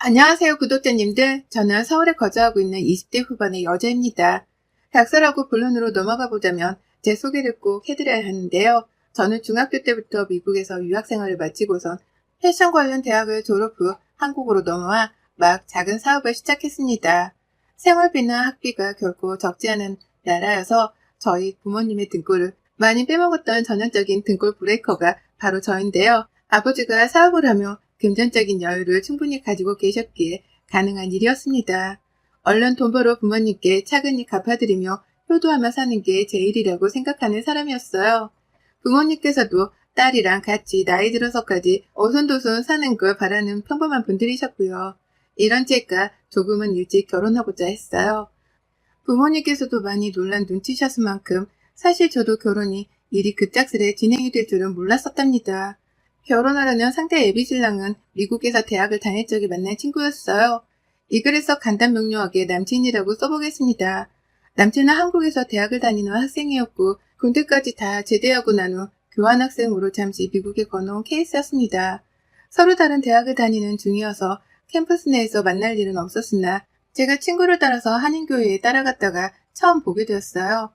안녕하세요, 구독자님들. 저는 서울에 거주하고 있는 20대 후반의 여자입니다. 닭살하고 본론으로 넘어가 보자면 제 소개를 꼭 해드려야 하는데요. 저는 중학교 때부터 미국에서 유학생활을 마치고선 패션 관련 대학을 졸업 후 한국으로 넘어와 막 작은 사업을 시작했습니다. 생활비나 학비가 결코 적지 않은 나라여서 저희 부모님의 등골을 많이 빼먹었던 전형적인 등골 브레이커가 바로 저인데요. 아버지가 사업을 하며 금전적인 여유를 충분히 가지고 계셨기에 가능한 일이었습니다. 얼른 돈 벌어 부모님께 차근히 갚아드리며 효도하며 사는 게 제 일이라고 생각하는 사람이었어요. 부모님께서도 딸이랑 같이 나이 들어서까지 오손도손 사는 걸 바라는 평범한 분들이셨고요. 이런 제가 조금은 일찍 결혼하고자 했어요. 부모님께서도 많이 놀란 눈치셨을 만큼 사실 저도 결혼이 일이 급작스레 진행이 될 줄은 몰랐었답니다. 결혼하려는 상대 애비신랑은 미국에서 대학을 다닐 적에 만난 친구였어요. 이 글에서 간단 명료하게 남친이라고 써보겠습니다. 남친은 한국에서 대학을 다니는 학생이었고 군대까지 다 제대하고 난 후 교환학생으로 잠시 미국에 건너온 케이스였습니다. 서로 다른 대학을 다니는 중이어서 캠퍼스 내에서 만날 일은 없었으나 제가 친구를 따라서 한인교회에 따라갔다가 처음 보게 되었어요.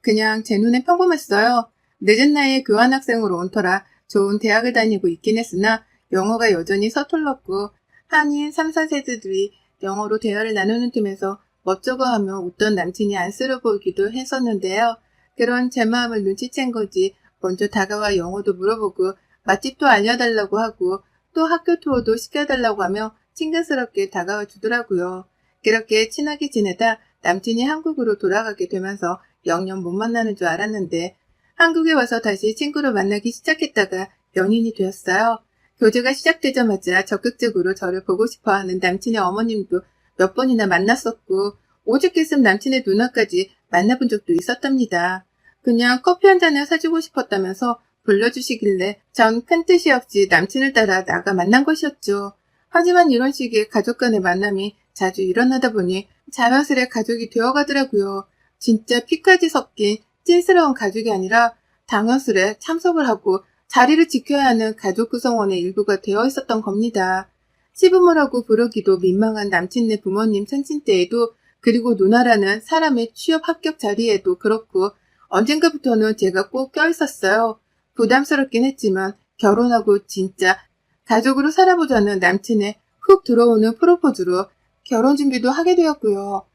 그냥 제 눈엔 평범했어요. 늦은 나이에 교환학생으로 온 터라 좋은 대학을 다니고 있긴 했으나 영어가 여전히 서툴렀고 한인 3, 4세들이 영어로 대화를 나누는 틈에서 멋쩍어하며 웃던 남친이 안쓰러워 보이기도 했었는데요. 그런 제 마음을 눈치챈 거지 먼저 다가와 영어도 물어보고 맛집도 알려달라고 하고 또 학교 투어도 시켜달라고 하며 친근스럽게 다가와 주더라고요. 그렇게 친하게 지내다 남친이 한국으로 돌아가게 되면서 영영 못 만나는 줄 알았는데 한국에 와서 다시 친구를 만나기 시작했다가 연인이 되었어요. 교제가 시작되자마자 적극적으로 저를 보고 싶어하는 남친의 어머님도 몇 번이나 만났었고 오죽했음 남친의 누나까지 만나본 적도 있었답니다. 그냥 커피 한 잔을 사주고 싶었다면서 불러주시길래 전 큰 뜻이 없이 남친을 따라 나가 만난 것이었죠. 하지만 이런 식의 가족 간의 만남이 자주 일어나다 보니 자연스레 가족이 되어가더라고요. 진짜 피까지 섞인 찐스러운 가족이 아니라 당연스레 참석을 하고 자리를 지켜야 하는 가족 구성원의 일부가 되어 있었던 겁니다. 시부모라고 부르기도 민망한 남친네 부모님 생신 때에도 그리고 누나라는 사람의 취업 합격 자리에도 그렇고 언젠가부터는 제가 꼭 껴있었어요. 부담스럽긴 했지만 결혼하고 진짜 가족으로 살아보자는 남친의 훅 들어오는 프로포즈로 결혼 준비도 하게 되었고요.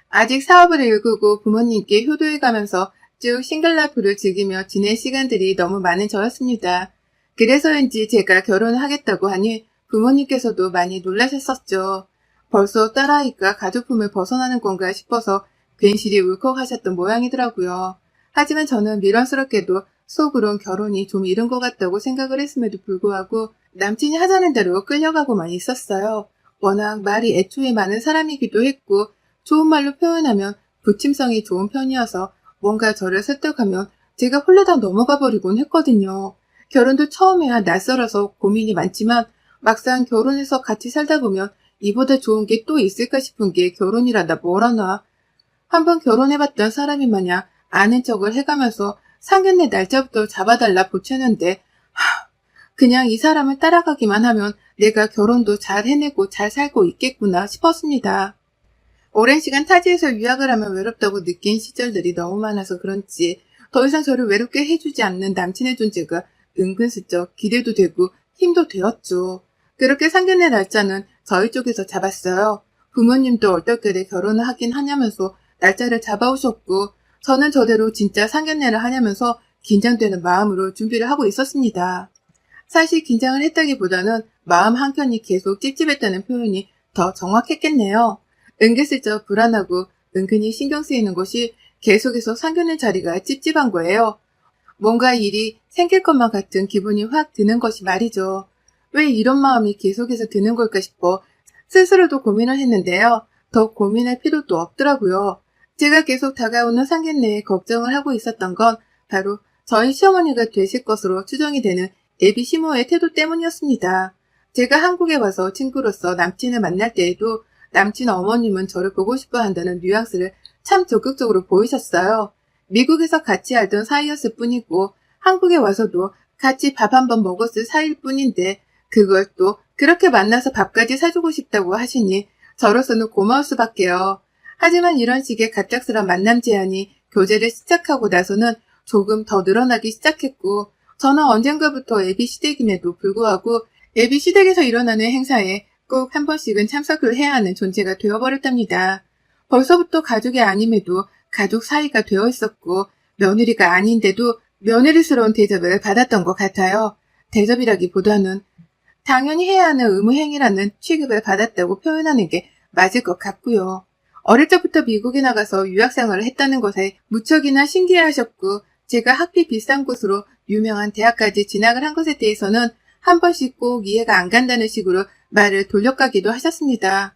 아직 사업을 일구고 부모님께 효도해가면서 쭉 싱글라이프를 즐기며 지낼 시간들이 너무 많은 저였습니다. 그래서인지 제가 결혼을 하겠다고 하니 부모님께서도 많이 놀라셨었죠. 벌써 딸아이가 가족품을 벗어나는 건가 싶어서 괜시리 울컥하셨던 모양이더라고요. 하지만 저는 미련스럽게도 속으론 결혼이 좀 이른 것 같다고 생각을 했음에도 불구하고 남친이 하자는 대로 끌려가고만 있었어요. 워낙 말이 애초에 많은 사람이기도 했고 좋은 말로 표현하면 부침성이 좋은 편이어서 뭔가 저를 설득하면 제가 홀라당 넘어가 버리곤 했거든요. 결혼도 처음에야 낯설어서 고민이 많지만 막상 결혼해서 같이 살다 보면 이보다 좋은 게 또 있을까 싶은 게 결혼이라다 뭐라나. 한번 결혼해봤던 사람이 마냥 아는 척을 해가면서 상견례 날짜부터 잡아달라 보채는데 그냥 이 사람을 따라가기만 하면 내가 결혼도 잘 해내고 잘 살고 있겠구나 싶었습니다. 오랜 시간 타지에서 유학을 하면 외롭다고 느낀 시절들이 너무 많아서 그런지 더 이상 저를 외롭게 해주지 않는 남친의 존재가 은근슬쩍 기대도 되고 힘도 되었죠. 그렇게 상견례 날짜는 저희 쪽에서 잡았어요. 부모님도 얼떨결에 결혼을 하긴 하냐면서 날짜를 잡아오셨고 저는 저대로 진짜 상견례를 하냐면서 긴장되는 마음으로 준비를 하고 있었습니다. 사실 긴장을 했다기보다는 마음 한켠이 계속 찝찝했다는 표현이 더 정확했겠네요. 은근슬쩍 불안하고 은근히 신경 쓰이는 것이 계속해서 상견례 자리가 찝찝한 거예요. 뭔가 일이 생길 것만 같은 기분이 확 드는 것이 말이죠. 왜 이런 마음이 계속해서 드는 걸까 싶어 스스로도 고민을 했는데요. 더 고민할 필요도 없더라고요. 제가 계속 다가오는 상견례에 걱정을 하고 있었던 건 바로 저희 시어머니가 되실 것으로 추정이 되는 예비 시모의 태도 때문이었습니다. 제가 한국에 와서 친구로서 남친을 만날 때에도 남친 어머님은 저를 보고 싶어 한다는 뉘앙스를 참 적극적으로 보이셨어요. 미국에서 같이 알던 사이였을 뿐이고 한국에 와서도 같이 밥 한 번 먹었을 사이일 뿐인데 그걸 또 그렇게 만나서 밥까지 사주고 싶다고 하시니 저로서는 고마울 수밖에요. 하지만 이런 식의 갑작스런 만남 제안이 교제를 시작하고 나서는 조금 더 늘어나기 시작했고, 저는 언젠가부터 예비 시댁임에도 불구하고 예비 시댁에서 일어나는 행사에 꼭 한 번씩은 참석을 해야 하는 존재가 되어버렸답니다. 벌써부터 가족이 아님에도 가족 사이가 되어 있었고, 며느리가 아닌데도 며느리스러운 대접을 받았던 것 같아요. 대접이라기보다는 당연히 해야 하는 의무행위라는 취급을 받았다고 표현하는 게 맞을 것 같고요. 어릴 적부터 미국에 나가서 유학생활을 했다는 것에 무척이나 신기해하셨고, 제가 학비 비싼 곳으로 유명한 대학까지 진학을 한 것에 대해서는 한 번씩 꼭 이해가 안 간다는 식으로 말을 돌려가기도 하셨습니다.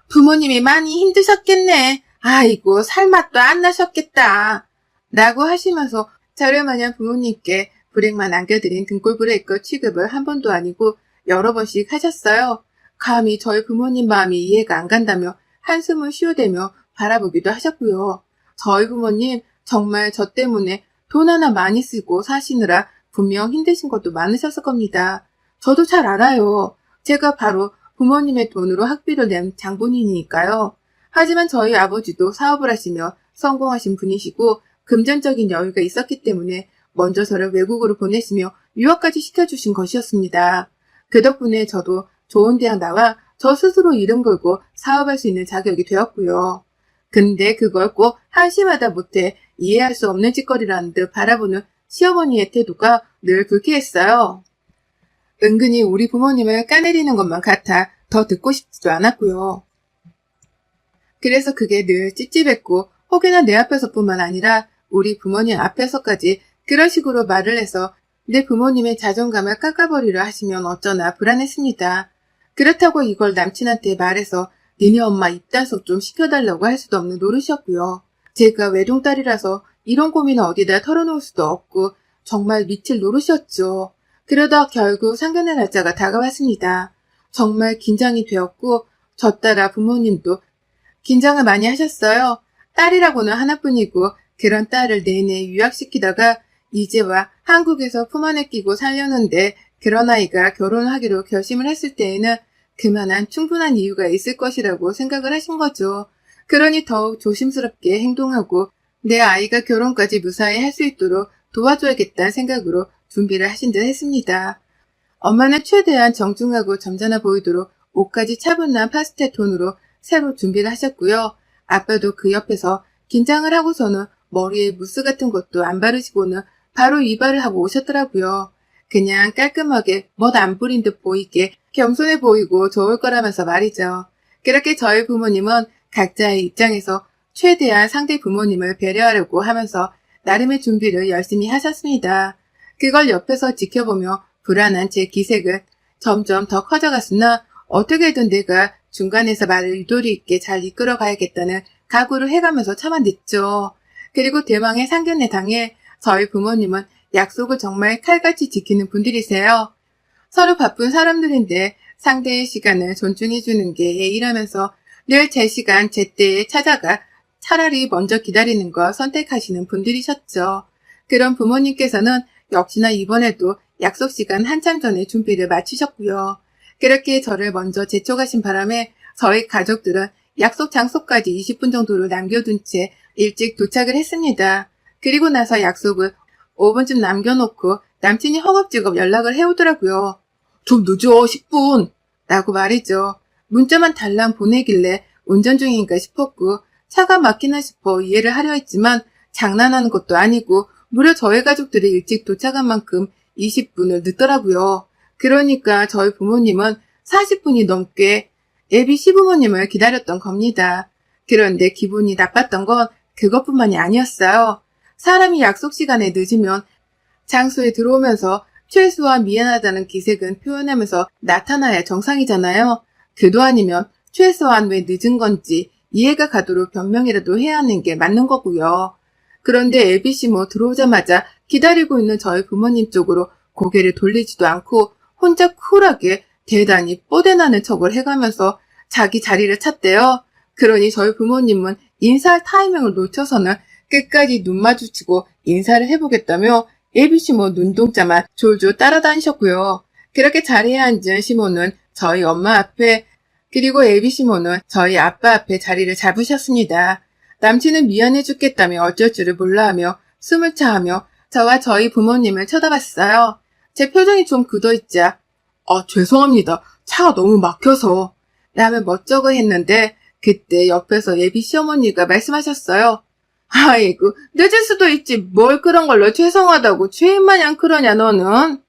부모님이 많이 힘드셨겠네. 아이고, 살맛도 안 나셨겠다. 라고 하시면서 자료마냥 부모님께 불행만 안겨드린 등골 브레이커 취급을 한 번도 아니고 여러 번씩 하셨어요. 감히 저희 부모님 마음이 이해가 안 간다며 한숨을 쉬어대며 바라보기도 하셨고요. 저희 부모님 정말 저 때문에 돈 하나 많이 쓰고 사시느라 분명 힘드신 것도 많으셨을 겁니다. 저도 잘 알아요. 제가 바로 부모님의 돈으로 학비를 낸 장본인이니까요. 하지만 저희 아버지도 사업을 하시며 성공하신 분이시고 금전적인 여유가 있었기 때문에 먼저 저를 외국으로 보내시며 유학까지 시켜주신 것이었습니다. 그 덕분에 저도 좋은 대학 나와 저 스스로 이름 걸고 사업할 수 있는 자격이 되었고요. 근데 그걸 꼭 한심하다 못해 이해할 수 없는 짓거리라는 듯 바라보는 시어머니의 태도가 늘 불쾌했어요. 은근히 우리 부모님을 까내리는 것만 같아 더 듣고 싶지도 않았고요. 그래서 그게 늘 찝찝했고 혹여나 내 앞에서뿐만 아니라 우리 부모님 앞에서까지 그런 식으로 말을 해서 내 부모님의 자존감을 깎아버리려 하시면 어쩌나 불안했습니다. 그렇다고 이걸 남친한테 말해서 니네 엄마 입단속 좀 시켜달라고 할 수도 없는 노릇이었고요. 제가 외동딸이라서 이런 고민을 어디다 털어놓을 수도 없고 정말 미칠 노릇이었죠. 그러다 결국 상견례 날짜가 다가왔습니다. 정말 긴장이 되었고 저 따라 부모님도 긴장을 많이 하셨어요. 딸이라고는 하나뿐이고 그런 딸을 내내 유학시키다가 이제와 한국에서 품 안에 끼고 살려는데 그런 아이가 결혼하기로 결심을 했을 때에는 그만한 충분한 이유가 있을 것이라고 생각을 하신 거죠. 그러니 더욱 조심스럽게 행동하고 내 아이가 결혼까지 무사히 할 수 있도록 도와줘야겠다는 생각으로 준비를 하신 듯 했습니다. 엄마는 최대한 정중하고 점잖아 보이도록 옷까지 차분한 파스텔 톤으로 새로 준비를 하셨고요. 아빠도 그 옆에서 긴장을 하고서는 머리에 무스 같은 것도 안 바르시고는 바로 이발을 하고 오셨더라고요. 그냥 깔끔하게 멋 안 부린 듯 보이게 겸손해 보이고 좋을 거라면서 말이죠. 그렇게 저희 부모님은 각자의 입장에서 최대한 상대 부모님을 배려하려고 하면서 나름의 준비를 열심히 하셨습니다. 그걸 옆에서 지켜보며 불안한 제 기색은 점점 더 커져갔으나 어떻게든 내가 중간에서 말을 유도리 있게 잘 이끌어 가야겠다는 각오를 해가면서 참아냈죠. 그리고 대망의 상견례 당일 저희 부모님은 약속을 정말 칼같이 지키는 분들이세요. 서로 바쁜 사람들인데 상대의 시간을 존중해주는 게 예의라면서 늘 제 시간, 제 때에 찾아가 차라리 먼저 기다리는 걸 선택하시는 분들이셨죠. 그런 부모님께서는 역시나 이번에도 약속 시간 한참 전에 준비를 마치셨고요. 그렇게 저를 먼저 제쳐가신 바람에 저희 가족들은 약속 장소까지 20분 정도를 남겨둔 채 일찍 도착을 했습니다. 그리고 나서 약속을 5분쯤 남겨놓고 남친이 허겁지겁 연락을 해오더라고요. 좀 늦어, 10분! 라고 말이죠. 문자만 달랑 보내길래 운전 중인가 싶었고 차가 막히나 싶어 이해를 하려 했지만 장난하는 것도 아니고 무려 저희 가족들이 일찍 도착한 만큼 20분을 늦더라고요. 그러니까 저희 부모님은 40분이 넘게 예비 시부모님을 기다렸던 겁니다. 그런데 기분이 나빴던 건 그것뿐만이 아니었어요. 사람이 약속 시간에 늦으면 장소에 들어오면서 최소한 미안하다는 기색은 표현하면서 나타나야 정상이잖아요. 그도 아니면 최소한 왜 늦은 건지 이해가 가도록 변명이라도 해야 하는 게 맞는 거고요. 그런데 ABC모 들어오자마자 기다리고 있는 저희 부모님 쪽으로 고개를 돌리지도 않고 혼자 쿨하게 대단히 뽀대나는 척을 해가면서 자기 자리를 찾대요. 그러니 저희 부모님은 인사할 타이밍을 놓쳐서는 끝까지 눈 마주치고 인사를 해보겠다며 ABC모 눈동자만 졸졸 따라다니셨고요. 그렇게 자리에 앉은 시모는 저희 엄마 앞에 그리고 애비 시모는 저희 아빠 앞에 자리를 잡으셨습니다. 남친은 미안해 죽겠다며 어쩔 줄을 몰라하며 숨을 차하며 저와 저희 부모님을 쳐다봤어요. 제 표정이 좀 굳어있자 죄송합니다. 차가 너무 막혀서 라며 멋쩍어 했는데 그때 옆에서 예비 시어머니가 말씀하셨어요. 아이고 늦을 수도 있지 뭘 그런 걸로 죄송하다고 죄인마냥 그러냐 너는?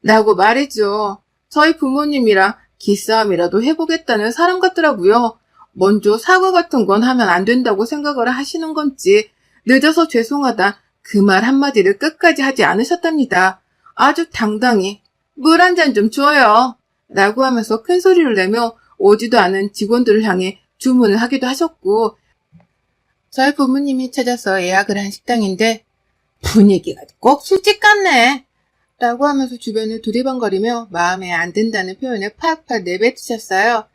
라고 말했죠. 저희 부모님이랑 기싸움이라도 해보겠다는 사람 같더라고요. 먼저 사과 같은 건 하면 안 된다고 생각을 하시는 건지 늦어서 죄송하다 그 말 한마디를 끝까지 하지 않으셨답니다. 아주 당당히 물 한 잔 좀 줘요 라고 하면서 큰 소리를 내며 오지도 않은 직원들을 향해 주문을 하기도 하셨고 저희 부모님이 찾아서 예약을 한 식당인데 분위기가 꼭 술집 같네 라고 하면서 주변을 두리번거리며 마음에 안 든다는 표현을 팍팍 내뱉으셨어요.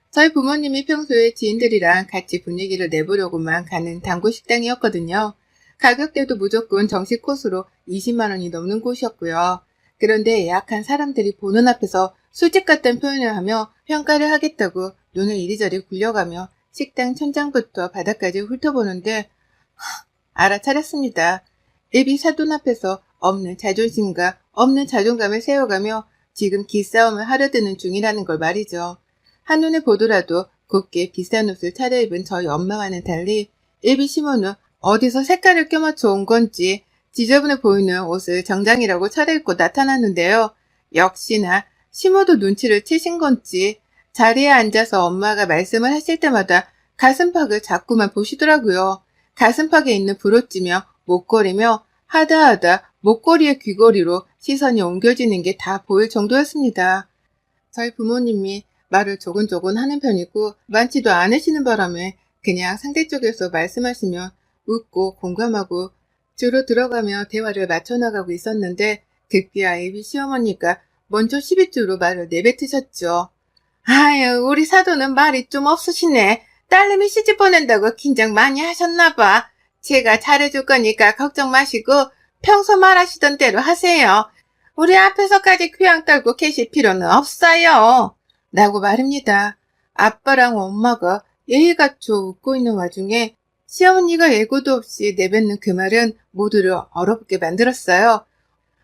저희 부모님이 평소에 지인들이랑 같이 분위기를 내보려고만 가는 단골 식당이었거든요. 가격대도 무조건 정식 코스로 20만 원이 넘는 곳이었고요. 그런데 예약한 사람들이 보는 앞에서 술집 같다는 표현을 하며 평가를 하겠다고 눈을 이리저리 굴려가며 식당 천장부터 바닥까지 훑어보는데 알아차렸습니다. 애비 사돈 앞에서 없는 자존심과 없는 자존감을 세워가며 지금 기싸움을 하려드는 중이라는 걸 말이죠. 한눈에 보더라도 곱게 비싼 옷을 차려입은 저희 엄마와는 달리 애비 시모는 어디서 색깔을 껴맞춰 온 건지 지저분해 보이는 옷을 정장이라고 차려입고 나타났는데요. 역시나 시모도 눈치를 채신 건지 자리에 앉아서 엄마가 말씀을 하실 때마다 가슴팍을 자꾸만 보시더라고요. 가슴팍에 있는 브로치며 목걸이며 하다하다 목걸이의 귀걸이로 시선이 옮겨지는 게 다 보일 정도였습니다. 저희 부모님이 말을 조곤조곤 하는 편이고 많지도 않으시는 바람에 그냥 상대 쪽에서 말씀하시면 웃고 공감하고 주로 들어가며 대화를 맞춰나가고 있었는데 급기야 애비 시어머니가 먼저 12주로 말을 내뱉으셨죠. 아유 우리 사돈은 말이 좀 없으시네. 딸내미 시집 보낸다고 긴장 많이 하셨나봐. 제가 잘해줄 거니까 걱정 마시고 평소 말하시던 대로 하세요. 우리 앞에서까지 귀양 떨고 계실 필요는 없어요. 라고 말입니다. 아빠랑 엄마가 예의갖춰 웃고 있는 와중에 시어머니가 예고도 없이 내뱉는 그 말은 모두를 얼어붙게 만들었어요.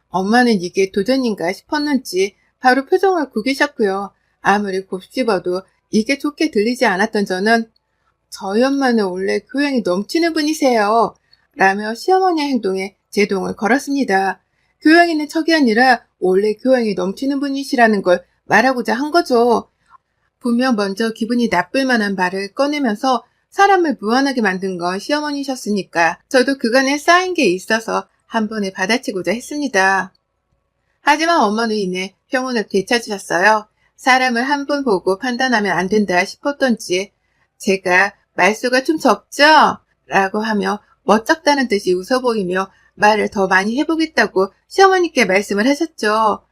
엄마는 이게 도전인가 싶었는지 바로 표정을 구기셨고요. 아무리 곱씹어도 이게 좋게 들리지 않았던 저는 저희 엄마는 원래 교양이 넘치는 분이세요. 라며 시어머니의 행동에 제동을 걸었습니다. 교양 있는 척이 아니라 원래 교양이 넘치는 분이시라는 걸 말하고자 한 거죠. 분명 먼저 기분이 나쁠 만한 말을 꺼내면서 사람을 무안하게 만든 건 시어머니셨으니까 저도 그간에 쌓인 게 있어서 한 번에 받아치고자 했습니다. 하지만 엄마는 이내 평온을 되찾으셨어요. 사람을 한 번 보고 판단하면 안 된다 싶었던지 제가 말수가 좀 적죠? 라고 하며 멋쩍다는 듯이 웃어 보이며 말을 더 많이 해보겠다고 시어머니께 말씀을 하셨죠.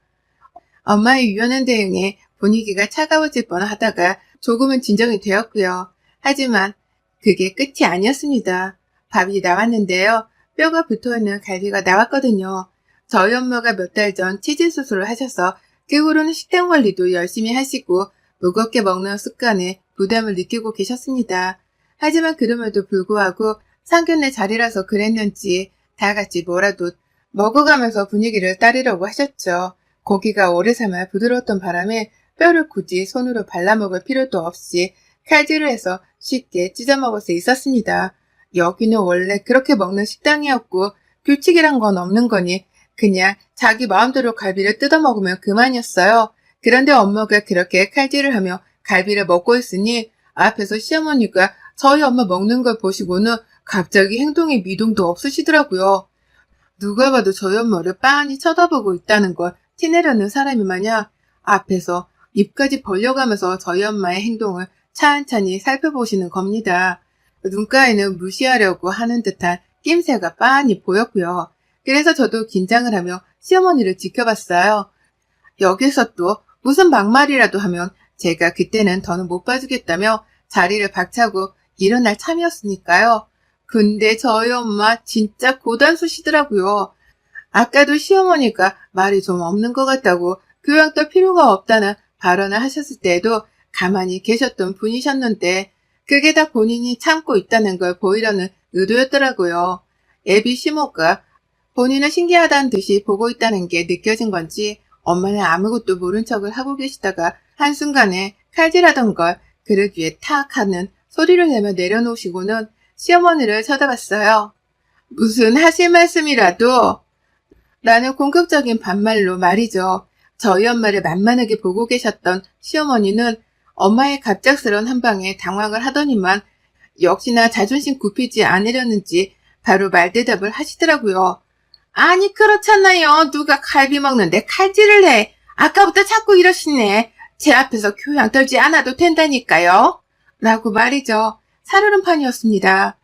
엄마의 유연한 대응에 분위기가 차가워질 뻔하다가 조금은 진정이 되었고요. 하지만 그게 끝이 아니었습니다. 밥이 나왔는데요. 뼈가 붙어있는 갈비가 나왔거든요. 저희 엄마가 몇 달 전 치질 수술을 하셔서 그 후로는 식단 관리도 열심히 하시고 무겁게 먹는 습관에 부담을 느끼고 계셨습니다. 하지만 그럼에도 불구하고 상견례 자리라서 그랬는지 다 같이 뭐라도 먹어가면서 분위기를 따르려고 하셨죠. 고기가 오래 삶아 부드러웠던 바람에 뼈를 굳이 손으로 발라먹을 필요도 없이 칼질을 해서 쉽게 찢어먹을 수 있었습니다. 여기는 원래 그렇게 먹는 식당이었고 규칙이란 건 없는 거니 그냥 자기 마음대로 갈비를 뜯어먹으면 그만이었어요. 그런데 엄마가 그렇게 칼질을 하며 갈비를 먹고 있으니 앞에서 시어머니가 저희 엄마 먹는 걸 보시고는 갑자기 행동에 미동도 없으시더라고요. 누가 봐도 저희 엄마를 빤히 쳐다보고 있다는 걸 티내려는 사람이 마냥 앞에서 입까지 벌려가면서 저희 엄마의 행동을 찬찬히 살펴보시는 겁니다. 눈가에는 무시하려고 하는 듯한 낌새가 빤히 보였고요. 그래서 저도 긴장을 하며 시어머니를 지켜봤어요. 여기서 또 무슨 막말이라도 하면 제가 그때는 더는 못 봐주겠다며 자리를 박차고 일어날 참이었으니까요. 근데 저희 엄마 진짜 고단수시더라고요. 아까도 시어머니가 말이 좀 없는 것 같다고 교양 떨 필요가 없다는 발언을 하셨을 때에도 가만히 계셨던 분이셨는데 그게 다 본인이 참고 있다는 걸 보이려는 의도였더라고요. 애비 시모가 본인은 신기하다는 듯이 보고 있다는 게 느껴진 건지 엄마는 아무것도 모른 척을 하고 계시다가 한순간에 칼질하던 걸 그릇 위에 탁 하는 소리를 내며 내려놓으시고는 시어머니를 쳐다봤어요. 무슨 하실 말씀이라도? 라는 공격적인 반말로 말이죠. 저희 엄마를 만만하게 보고 계셨던 시어머니는 엄마의 갑작스러운 한방에 당황을 하더니만 역시나 자존심 굽히지 않으려는지 바로 말대답을 하시더라고요. 아니 그렇잖아요. 누가 갈비 먹는데 칼질을 해. 아까부터 자꾸 이러시네. 제 앞에서 교양 떨지 않아도 된다니까요. 라고 말이죠. 살얼음판이었습니다.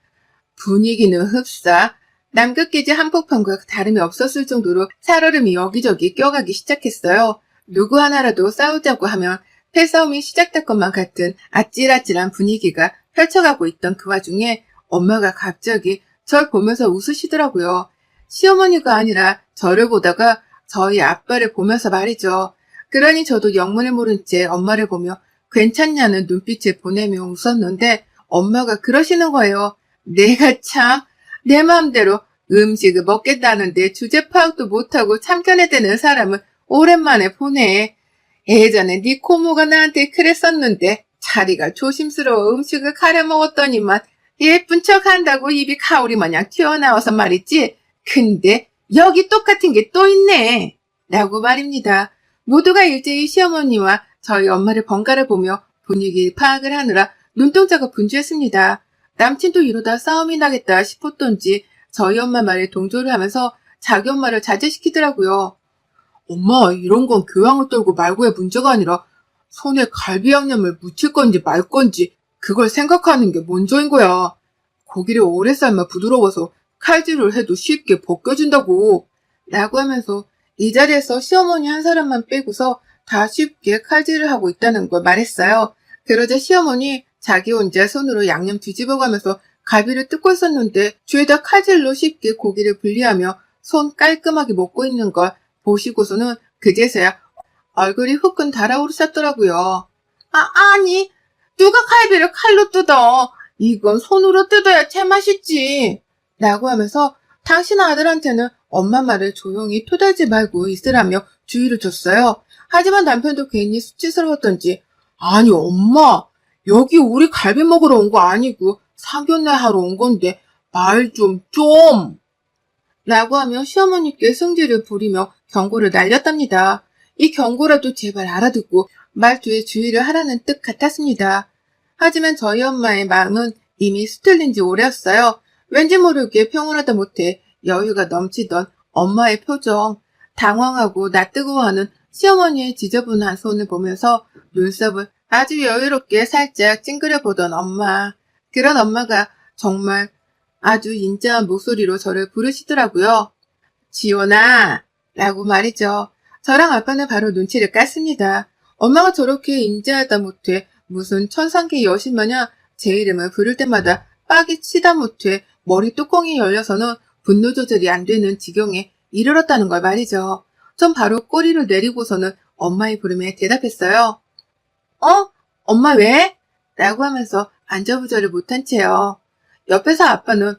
분위기는 흡사. 남극기지 한복판과 다름이 없었을 정도로 살얼음이 여기저기 껴가기 시작했어요. 누구 하나라도 싸우자고 하면 패싸움이 시작될 것만 같은 아찔아찔한 분위기가 펼쳐가고 있던 그 와중에 엄마가 갑자기 절 보면서 웃으시더라고요. 시어머니가 아니라 저를 보다가 저희 아빠를 보면서 말이죠. 그러니 저도 영문을 모른 채 엄마를 보며 괜찮냐는 눈빛을 보내며 웃었는데 엄마가 그러시는 거예요. 내가 참 내 마음대로 음식을 먹겠다는데 주제 파악도 못하고 참견해대는 사람은 오랜만에 보네. 예전에 네 고모가 나한테 그랬었는데 자리가 조심스러워 음식을 가려 먹었더니만 예쁜 척 한다고 입이 가오리 마냥 튀어나와서 말이지. 근데 여기 똑같은 게 또 있네. 라고 말입니다. 모두가 일제히 시어머니와 저희 엄마를 번갈아 보며 분위기 파악을 하느라 눈동자가 분주했습니다. 남친도 이러다 싸움이 나겠다 싶었던지 저희 엄마 말에 동조를 하면서 자기 엄마를 자제시키더라고요. 엄마, 이런 건 교양을 떨고 말고의 문제가 아니라 손에 갈비 양념을 묻힐 건지 말 건지 그걸 생각하는 게 먼저인 거야. 고기를 오래 삶아 부드러워서 칼질을 해도 쉽게 벗겨진다고. 라고 하면서 이 자리에서 시어머니 한 사람만 빼고서 다 쉽게 칼질을 하고 있다는 걸 말했어요. 그러자 시어머니 자기 혼자 손으로 양념 뒤집어가면서 갈비를 뜯고 있었는데 죄다 칼질로 쉽게 고기를 분리하며 손 깔끔하게 먹고 있는 걸 보시고서는 그제서야 얼굴이 후끈 달아오르셨더라고요. 아니, 누가 갈비를 칼로 뜯어? 이건 손으로 뜯어야 제맛이지. 라고 하면서 당신 아들한테는 엄마 말을 조용히 토달지 말고 있으라며 주의를 줬어요. 하지만 남편도 괜히 수치스러웠던지 아니 엄마, 여기 우리 갈비 먹으러 온 거 아니고 상견례 하러 온 건데 말 좀 라고 하며 시어머니께 승질을 부리며 경고를 날렸답니다. 이 경고라도 제발 알아듣고 말투에 주의를 하라는 뜻 같았습니다. 하지만 저희 엄마의 마음은 이미 수틀린 지 오래였어요. 왠지 모르게 평온하다 못해 여유가 넘치던 엄마의 표정, 당황하고 낯뜨거워하는 시어머니의 지저분한 손을 보면서 눈썹을 아주 여유롭게 살짝 찡그려 보던 엄마. 그런 엄마가 정말 아주 인자한 목소리로 저를 부르시더라고요. 지원아! 라고 말이죠. 저랑 아빠는 바로 눈치를 깠습니다. 엄마가 저렇게 인자하다 못해 무슨 천상계 여신 마냥 제 이름을 부를 때마다 빡이 치다 못해 머리 뚜껑이 열려서는 분노 조절이 안 되는 지경에 이르렀다는 걸 말이죠. 전 바로 꼬리를 내리고서는 엄마의 부름에 대답했어요. 엄마 왜? 라고 하면서 안절부절을 못한 채요. 옆에서 아빠는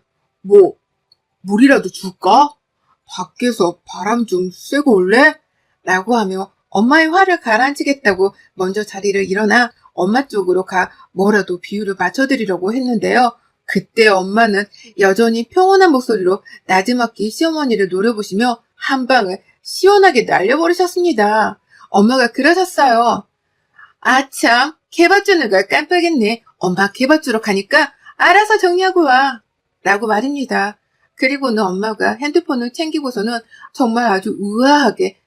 물이라도 줄까? 밖에서 바람 좀 쐬고 올래? 라고 하며 엄마의 화를 가라앉히겠다고 먼저 자리를 일어나 엄마 쪽으로 가 뭐라도 비유를 맞춰드리려고 했는데요. 그때 엄마는 여전히 평온한 목소리로 나지막히 시어머니를 노려보시며 한 방을 시원하게 날려버리셨습니다. 엄마가 그러셨어요. 아참, 개밥 주는 걸 깜빡했네. 엄마 개밥 주러 가니까 알아서 정리하고 와. 라고 말입니다. 그리고는 엄마가 핸드폰을 챙기고서는 정말 아주 우아하게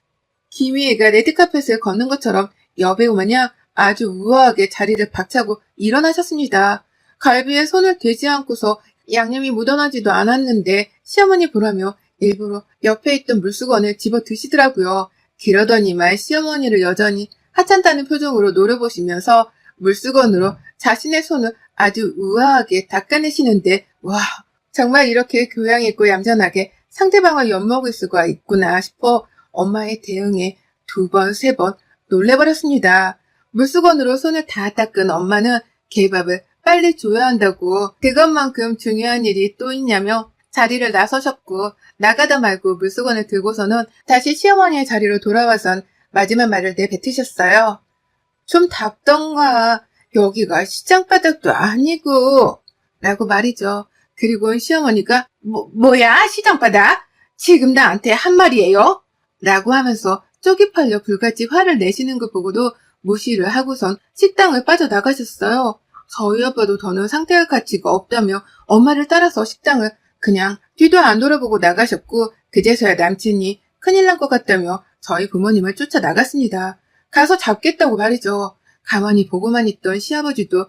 김희애가 레드카펫을 걷는 것처럼 여배우 마냥 아주 우아하게 자리를 박차고 일어나셨습니다. 갈비에 손을 대지 않고서 양념이 묻어나지도 않았는데 시어머니 보라며 일부러 옆에 있던 물수건을 집어 드시더라고요. 그러더니만 시어머니를 여전히 하찮다는 표정으로 노려보시면서 물수건으로 자신의 손을 아주 우아하게 닦아내시는데 와, 정말 이렇게 교양 있고 얌전하게 상대방을 엿먹을 수가 있구나 싶어 엄마의 대응에 2번, 3번 놀래버렸습니다. 물수건으로 손을 다 닦은 엄마는 개밥을 빨리 줘야 한다고 그것만큼 중요한 일이 또 있냐며 자리를 나서셨고 나가다 말고 물수건을 들고서는 다시 시어머니의 자리로 돌아와선 마지막 말을 내뱉으셨어요. 좀 닦던가. 여기가 시장바닥도 아니고. 라고 말이죠. 그리고는 시어머니가 뭐야 시장바닥? 지금 나한테 한 말이에요? 라고 하면서 쪽이팔려 불같이 화를 내시는 것 보고도 무시를 하고선 식당을 빠져나가셨어요. 저희 아빠도 더는 상태할 가치가 없다며 엄마를 따라서 식당을 그냥 뒤도 안 돌아보고 나가셨고 그제서야 남친이 큰일 난 것 같다며 저희 부모님을 쫓아나갔습니다. 가서 잡겠다고 말이죠. 가만히 보고만 있던 시아버지도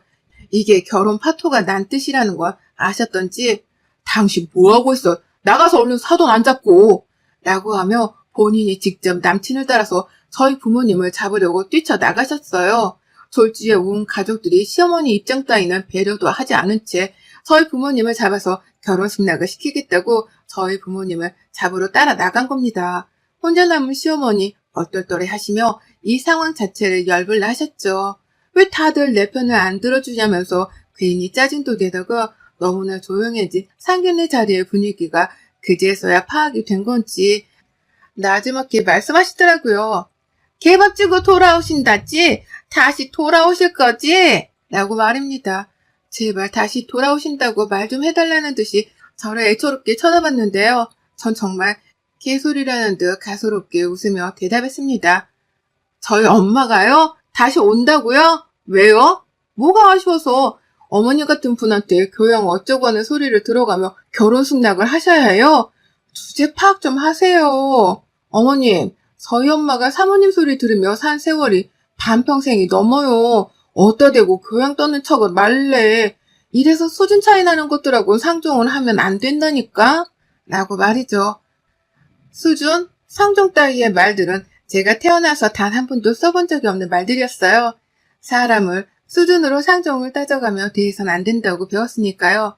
이게 결혼 파토가 난 뜻이라는 걸 아셨던지 당신 뭐하고 있어? 나가서 얼른 사돈 안 잡고 라고 하며 본인이 직접 남친을 따라서 저희 부모님을 잡으려고 뛰쳐나가셨어요. 졸지에 온 가족들이 시어머니 입장 따위는 배려도 하지 않은 채 저희 부모님을 잡아서 결혼 승낙을 시키겠다고 저희 부모님을 잡으러 따라 나간 겁니다. 혼자 남은 시어머니 얼떨떨해 하시며 이 상황 자체를 열불 나셨죠. 왜 다들 내 편을 안 들어주냐면서 괜히 짜증도 내다가 너무나 조용해진 상견례 자리의 분위기가 그제서야 파악이 된 건지 나지막히 말씀하시더라고요. 개밥 주고 돌아오신다지? 다시 돌아오실 거지? 라고 말입니다. 제발 다시 돌아오신다고 말 좀 해달라는 듯이 저를 애처롭게 쳐다봤는데요. 전 정말 개소리라는 듯 가소롭게 웃으며 대답했습니다. 저희 엄마가요? 다시 온다고요? 왜요? 뭐가 아쉬워서 어머니 같은 분한테 교양 어쩌고 하는 소리를 들어가며 결혼 승낙을 하셔야 해요? 주제 파악 좀 하세요. 어머님, 저희 엄마가 사모님 소리 들으며 산 세월이 반평생이 넘어요. 어디다 대고 교양 떠는 척을 말래. 이래서 수준 차이 나는 것들하고 상종을 하면 안 된다니까? 라고 말이죠. 수준, 상종 따위의 말들은 제가 태어나서 단 한 번도 써본 적이 없는 말들이었어요. 사람을 수준으로 상종을 따져가며 대해선 안 된다고 배웠으니까요.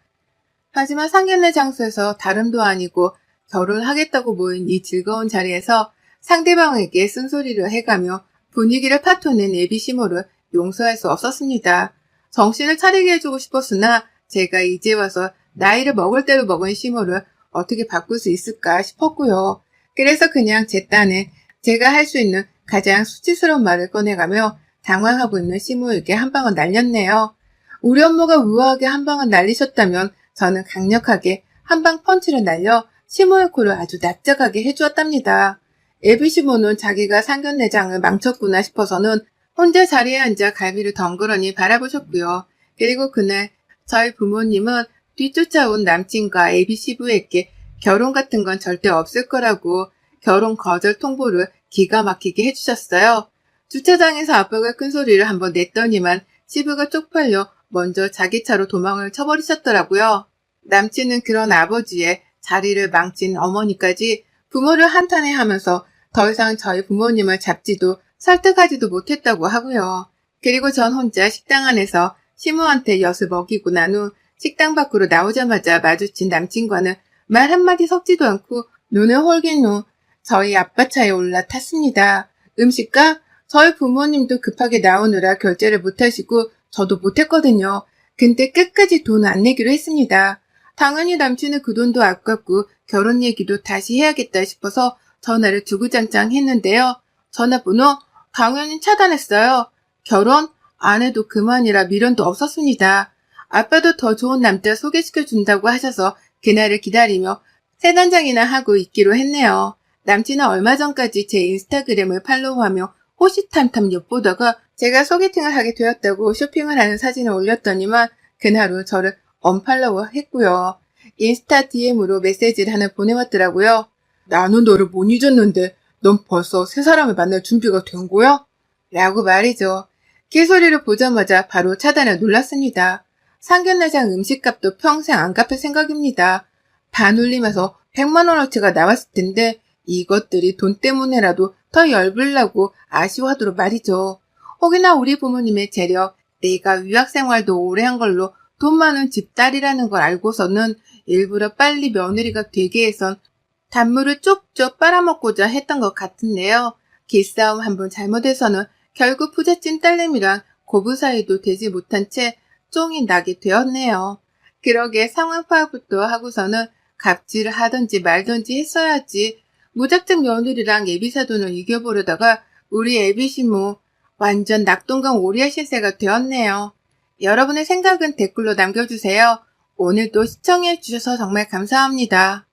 하지만 상견례 장소에서 다름도 아니고 결혼하겠다고 모인 이 즐거운 자리에서 상대방에게 쓴소리를 해가며 분위기를 파토낸 애비시모를 용서할 수 없었습니다. 정신을 차리게 해주고 싶었으나 제가 이제 와서 나이를 먹을 대로 먹은 시모를 어떻게 바꿀 수 있을까 싶었고요. 그래서 그냥 제 딴에 제가 할 수 있는 가장 수치스러운 말을 꺼내가며 당황하고 있는 시모에게 한 방을 날렸네요. 우리 엄마가 우아하게 한 방을 날리셨다면 저는 강력하게 한 방 펀치를 날려 시모의 코를 아주 납작하게 해주었답니다. 애비시모는 자기가 상견례장을 망쳤구나 싶어서는 혼자 자리에 앉아 갈비를 덩그러니 바라보셨고요. 그리고 그날 저희 부모님은 뒤쫓아온 남친과 애비시부에게 결혼 같은 건 절대 없을 거라고 결혼 거절 통보를 기가 막히게 해주셨어요. 주차장에서 아빠가 큰 소리를 한번 냈더니만 시부가 쪽팔려 먼저 자기 차로 도망을 쳐버리셨더라고요. 남친은 그런 아버지의 자리를 망친 어머니까지 부모를 한탄해 하면서 더 이상 저희 부모님을 잡지도 설득하지도 못했다고 하고요. 그리고 전 혼자 식당 안에서 시모한테 엿을 먹이고 난 후 식당 밖으로 나오자마자 마주친 남친과는 말 한마디 섞지도 않고 눈을 홀긴 후 저희 아빠 차에 올라탔습니다. 음식값? 저희 부모님도 급하게 나오느라 결제를 못하시고 저도 못했거든요. 근데 끝까지 돈 안 내기로 했습니다. 당연히 남친은 그 돈도 아깝고 결혼 얘기도 다시 해야겠다 싶어서 전화를 주구장창 했는데요. 전화번호 당연히 차단했어요. 결혼? 안 해도 그만이라 미련도 없었습니다. 아빠도 더 좋은 남자 소개시켜준다고 하셔서 그날을 기다리며 세 단장이나 하고 있기로 했네요. 남친은 얼마 전까지 제 인스타그램을 팔로우하며 호시탐탐 엿보다가 제가 소개팅을 하게 되었다고 쇼핑을 하는 사진을 올렸더니만 그날 후 저를 언팔로우 했고요. 인스타 DM으로 메시지를 하나 보내왔더라고요. 나는 너를 못 잊었는데 넌 벌써 새 사람을 만날 준비가 된 거야? 라고 말이죠. 개소리를 보자마자 바로 차단을 눌렀습니다. 상견례장 음식값도 평생 안 갚을 생각입니다. 반울림에서 100만 원어치가 나왔을 텐데 이것들이 돈 때문에라도 더 열불나고 아쉬워하도록 말이죠. 혹여나 우리 부모님의 재력, 내가 유학생활도 오래 한 걸로 돈 많은 집딸이라는 걸 알고서는 일부러 빨리 며느리가 되게 해선 단물을 쪽쪽 빨아먹고자 했던 것 같은데요. 기싸움 한번 잘못해서는 결국 부잣집 딸내미랑 고부 사이도 되지 못한 채 쫑이 나게 되었네요. 그러게 상황 파악부터 하고서는 갑질을 하든지 말든지 했어야지. 무작정 며느리랑 예비사돈을 이겨보려다가 우리 애비신모 완전 낙동강 오리알 신세가 되었네요. 여러분의 생각은 댓글로 남겨주세요. 오늘도 시청해주셔서 정말 감사합니다.